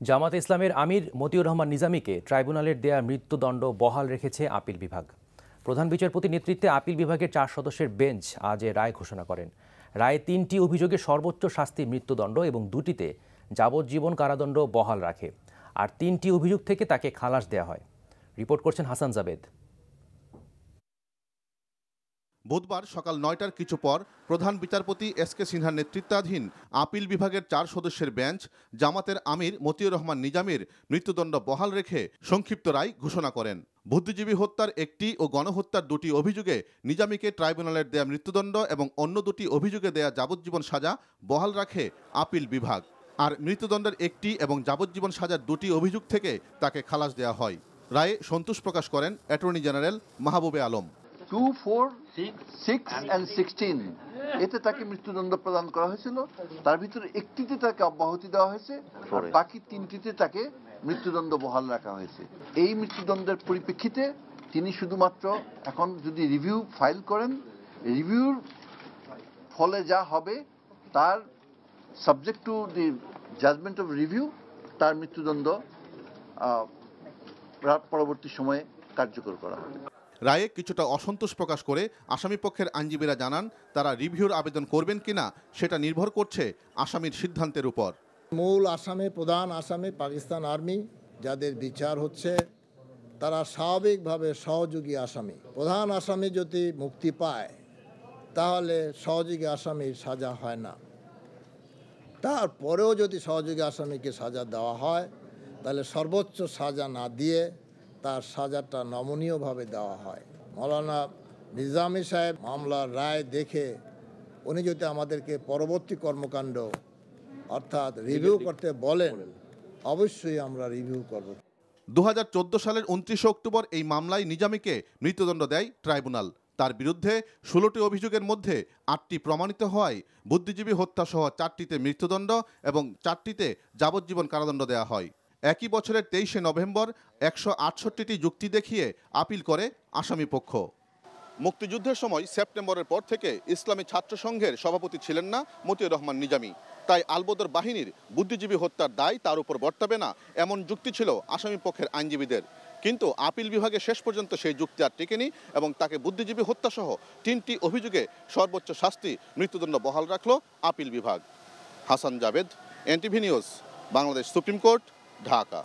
জামায়াতে ইসলামের আমির মতিউর রহমান নিজামীকে ট্রাইব্যুনালের দেয়া মৃত্যুদণ্ড বহাল রেখেছে আপিল বিভাগ। প্রধান বিচারপতির নেতৃত্বে আপিল বিভাগের 4 সদস্যের বেঞ্চ আজ রায় ঘোষণা করেন। রায়ে 3টি অভিযোগে সর্বোচ্চ শাস্তি মৃত্যুদণ্ড এবং 2টিতে যাবজ্জীবন কারাদণ্ড বহাল রাখে, আর 3টি অভিযোগ থেকে তাকে খালাস দেওয়া হয়। রিপোর্ট করছেন হাসান জাবেদ। বুধবার সকাল 9টার কিছু পর প্রধান বিচারপতি এস.কে. সিনহার নেতৃত্বাধীন আপিল বিভাগের 4 সদস্যের বেঞ্চ জামাতের আমির মতিউর রহমান নিজামীর মৃত্যুদণ্ড বহাল রেখে সংক্ষিপ্ত রায় ঘোষণা করেন। বুদ্ধিজীবী হত্যার একটি ও গণহত্যার 2টি অভিযোগে নিজামীকে ট্রাইব্যুনালের দেয়া মৃত্যুদণ্ড এবং অন্য 2টি অভিযোগে দেয়া যাবজ্জীবন সাজা বহাল রাখে আপিল বিভাগ, আর মৃত্যুদণ্ডের একটি এবং যাবজ্জীবন সাজার 2টি অভিযোগ থেকে তাকে খালাস দেওয়া হয়। রায়ে সন্তোষ প্রকাশ করেন attorney general Mahbubey Alam. 2, 4, 6 and 16 এতে তাকে মৃত্যুদণ্ড প্রদান করা হয়েছিল। তার ভিতরে একটিতে তাকে অব্যাহতি দেওয়া হয়েছে, আর বাকি 3টিতে তাকে মৃত্যুদণ্ড বহাল রাখা হয়েছে। এই মৃত্যুদণ্ডের পরিপ্রেক্ষিতে তিনি শুধুমাত্র এখন যদি রিভিউ ফাইল করেন, রিভিউর ফলে যা হবে তার subject to the judgement of review, তার মৃত্যুদণ্ড পরবর্তী সময়ে কার্যকর করা হবে। রায়ে কিছুটা অসন্তোষ প্রকাশ করে আসামি পক্ষের আইনজীবীরা জানান, তারা রিভিউর আবেদন করবেন কিনা সেটা নির্ভর করছে আসামির সিদ্ধান্তের উপর। মূল আসামি, প্রধান আসামি পাকিস্তান আর্মি, যাদের বিচার হচ্ছে, তারা স্বাভাবিকভাবে সহযোগী আসামি। প্রধান আসামি যদি মুক্তি পায় তাহলে সহযোগী আসামির সাজা হয় না। তারপরেও যদি সহযোগী আসামিকে সাজা দেওয়া হয় তাহলে সর্বোচ্চ সাজা না দিয়ে তার সাজাটা নমনীয়ভাবে দেওয়া হয়। মৌলানা নিজামী সাহেব মামলার রায় দেখে উনি যদি আমাদেরকে পরবর্তী কর্মকাণ্ড অর্থাৎ রিভিউ করতে বলেন, অবশ্যই আমরা রিভিউ করব। 2014 সালের 29 অক্টোবর এই মামলায় নিজামীকে মৃত্যুদণ্ড দেয় ট্রাইব্যুনাল। তার বিরুদ্ধে 16টি অভিযোগের মধ্যে 8টি প্রমাণিত হওয়ায় বুদ্ধিজীবী হত্যাসহ 4টিতে মৃত্যুদণ্ড এবং 4টিতে যাবজ্জীবন কারাদণ্ড দেওয়া হয়। একই বছরের 23শে নভেম্বর 168টি যুক্তি দেখিয়ে আপিল করে আসামিপক্ষ। মুক্তিযুদ্ধের সময় সেপ্টেম্বরের পর থেকে ইসলামী ছাত্র সংঘের সভাপতি ছিলেন না মতিউর রহমান নিজামী, তাই আলবদর বাহিনীর বুদ্ধিজীবী হত্যার দায় তার উপর বর্তাবে না, এমন যুক্তি ছিল আসামিপক্ষের আইনজীবীদের। কিন্তু আপিল বিভাগে শেষ পর্যন্ত সেই যুক্তি আর টেকেনি এবং তাকে বুদ্ধিজীবী হত্যাসহ 3টি অভিযোগে সর্বোচ্চ শাস্তি মৃত্যুদণ্ড বহাল রাখল আপিল বিভাগ। Hasan Javed, NTV news, Bangladesh supreme court, Dhaka.